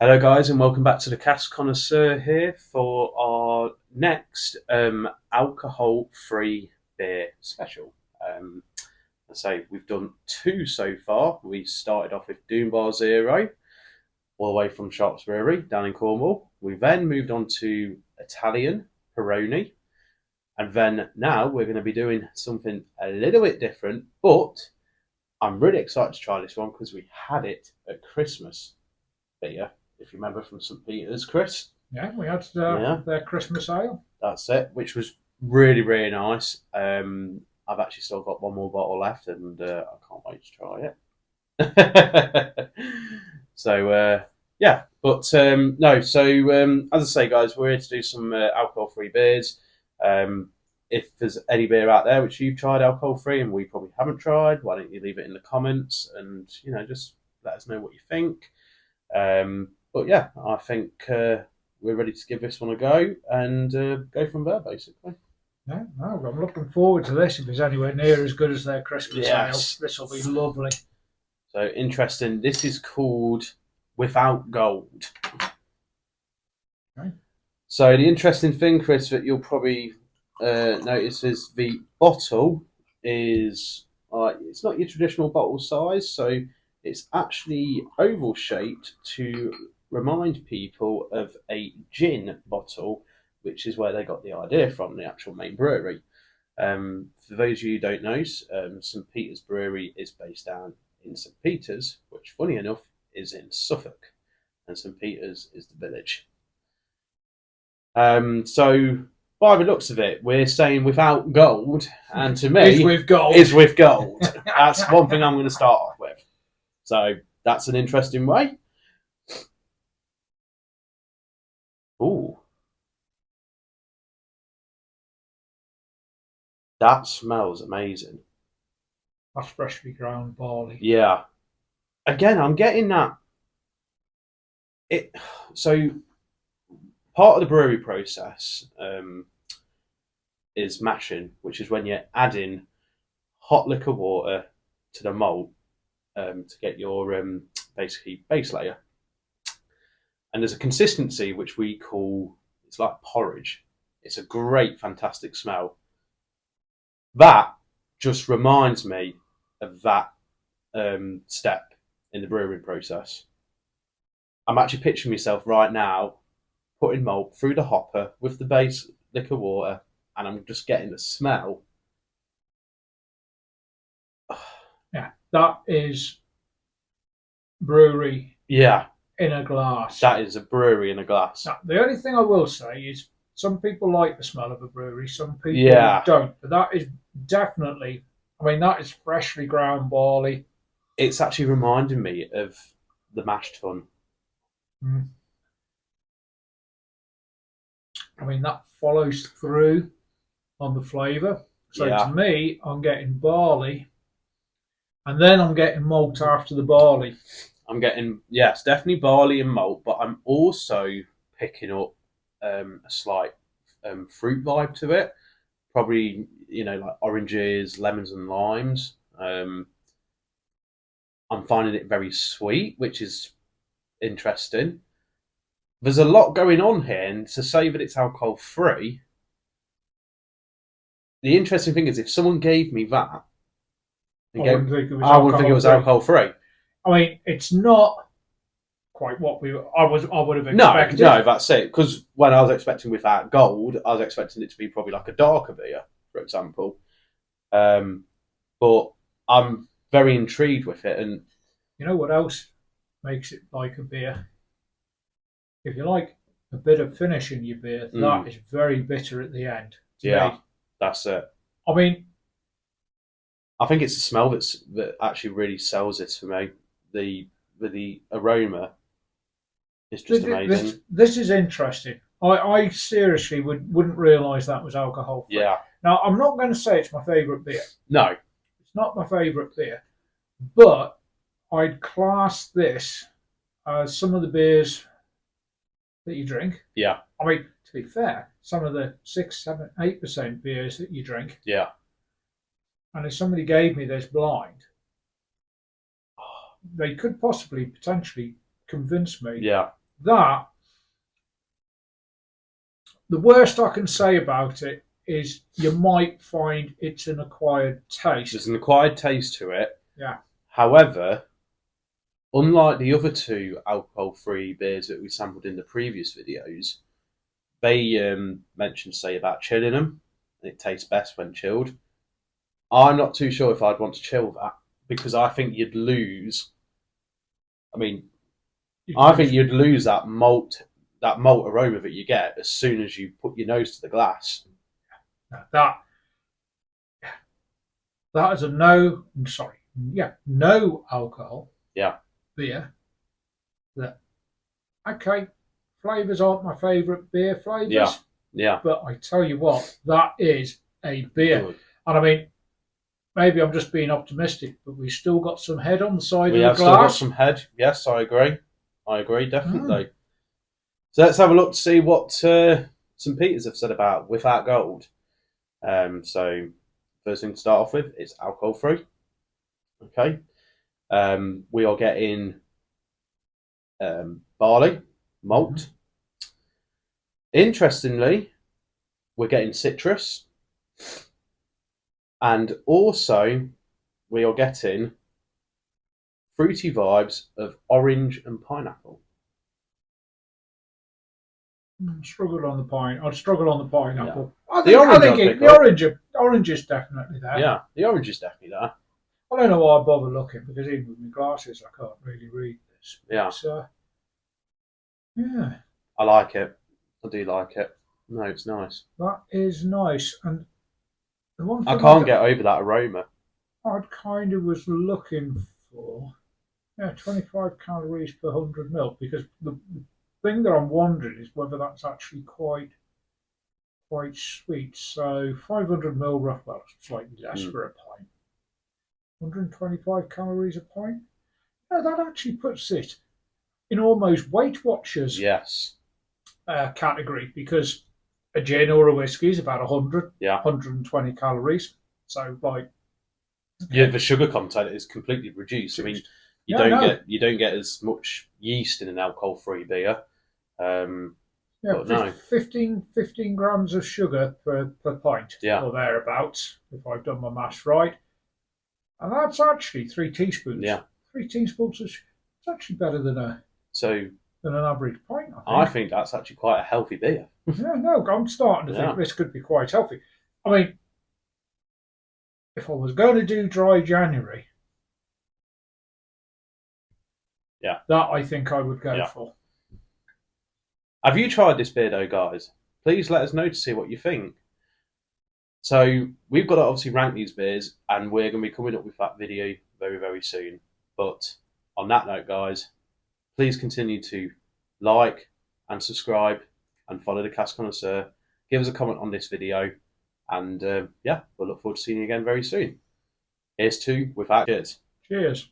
Hello, guys, and welcome back to the Cask Connoisseur here for our next alcohol-free beer special. I say we've done two so far. We started off with Doombar Zero, all the way from Sharps Brewery down in Cornwall. We then moved on to Italian Peroni, and then now we're going to be doing something a little bit different, but I'm really excited to try this one because we had it at Christmas beer, if you remember, from St. Peter's, Chris. Yeah, we had Yeah, their Christmas ale. that's it, which was really, really nice. I've actually still got one more bottle left, and I can't wait to try it. So, yeah, but no, so as I say, guys, we're here to do some alcohol-free beers. If there's any beer out there which you've tried alcohol-free and we probably haven't tried, why don't you leave it in the comments and, just let us know what you think. But yeah, I think we're ready to give this one a go and go from there, basically. Yeah, no, I'm looking forward to this. If it's anywhere near as good as their Christmas Yes. ale, this will be lovely. So interesting. This is called Without Gold. Okay. So the interesting thing, Chris, that you'll probably notice is the bottle is it's not your traditional bottle size, so it's actually oval shaped to remind people of a gin bottle, which is where they got the idea from, the actual main brewery. For those of you who don't know, St. Peter's Brewery is based down in St. Peter's, which, funny enough, is in Suffolk, and St. Peter's is the village. So by the looks of it, we're saying without gold, and to me, Is with gold. is with gold. That's one thing I'm going to start off with. So that's an interesting way. Ooh, that smells amazing. That's freshly ground barley. Yeah. Again, I'm getting that. It so part of the brewery process is mashing, which is when you're adding hot liquor water to the malt to get your basically base layer. And there's a consistency which we call, it's like porridge. It's a great, fantastic smell. That just reminds me of that step in the brewing process. I'm actually picturing myself right now putting malt through the hopper with the base liquor water, and I'm just getting the smell. Yeah, that is brewery Yeah, in a glass. that is a brewery in a glass. Now, the only thing I will say is some people like the smell of a brewery, some people Yeah. don't. But that is definitely, that is freshly ground barley. It's actually reminding me of the mash tun. Mm. That follows through on the flavour. So Yeah. to me, I'm getting barley, and then I'm getting malt after the barley. I'm getting, yes, definitely barley and malt, but I'm also picking up a slight fruit vibe to it. Probably, like oranges, lemons, and limes. I'm finding it very sweet, which is interesting. There's a lot going on here, and to say that it's alcohol free, the interesting thing is if someone gave me that, I wouldn't think it was I wouldn't think it was alcohol free. It's not quite what I would have No, expected. no, that's it. Because when I was expecting without gold, I was expecting it to be probably like a darker beer, for example. But I'm very intrigued with it, and You know what else makes it like a beer? If you like a bit of finish in your beer, that is very bitter at the end. yeah, Me. that's it. I mean, I think it's the smell that actually really sells this for me. The aroma is just amazing. this is interesting. I seriously wouldn't realise that was alcohol free. Yeah. Now, I'm not going to say it's my favourite beer. No. It's not my favourite beer. But I'd class this as some of the beers that you drink. Yeah. To be fair, some of the 6, 7, 8% beers that you drink. Yeah. And if somebody gave me this blind, they could possibly, potentially convince me Yeah. that the worst I can say about it is you might find it's an acquired taste. There's an acquired taste to it. Yeah. However, unlike the other two alcohol-free beers that we sampled in the previous videos, they mentioned, say, about chilling them, and it tastes best when chilled. I'm not too sure if I'd want to chill that, because I think you'd lose. I mean, I think you'd lose that malt aroma that you get as soon as you put your nose to the glass. That is a no. Sorry, yeah, no alcohol. Yeah. Beer. That okay. Flavours aren't my favourite beer flavours. Yeah. Yeah. But I tell you what, that is a beer. Good. And I mean, maybe I'm just being optimistic, but we've still got some head on the side of the glass. We have still got some head. Yes, I agree. Definitely. So let's have a look to see what St. Peter's have said about Without Gold. So first thing to start off with is alcohol free. Okay. We are getting barley, malt. Mm-hmm. Interestingly, we're getting citrus. And also, we are getting fruity vibes of orange and pineapple. I'd struggle on the pineapple. Yeah. The orange is definitely there. Yeah, the orange is definitely there. I don't know why I bother looking, because even with my glasses, I can't really read this. Yeah. Yeah. I like it. I do like it. No, it's nice. That is nice. And the one thing I can't get over that aroma. I kind of was looking for 25 calories per 100 ml, because the thing that I'm wondering is whether that's actually quite sweet. So 500 ml rough, well, slightly less for a pint. 125 calories a pint. No, that actually puts it in almost Weight Watchers. Yes. Category, because a gin or a whiskey is about 100, yeah, 120 calories. So like, yeah, the sugar content is completely reduced. I mean, you don't get as much yeast in an alcohol-free beer. Yeah, 15 grams of sugar per pint, or thereabouts, if I've done my maths right. And that's actually 3 teaspoons. Yeah. 3 teaspoons of sugar. It's actually better than an average pint, I think that's actually quite a healthy beer. Yeah, no, I'm starting to think this could be quite healthy. I mean, if I was going to do dry January, that I think I would go for. Have you tried this beer though, guys? Please let us know to see what you think. So we've got to obviously rank these beers, and we're going to be coming up with that video very, very soon. But on that note, guys, please continue to like and subscribe and follow the Cask Connoisseur. Give us a comment on this video, and we'll look forward to seeing you again very soon. Here's to Without. Cheers. Cheers.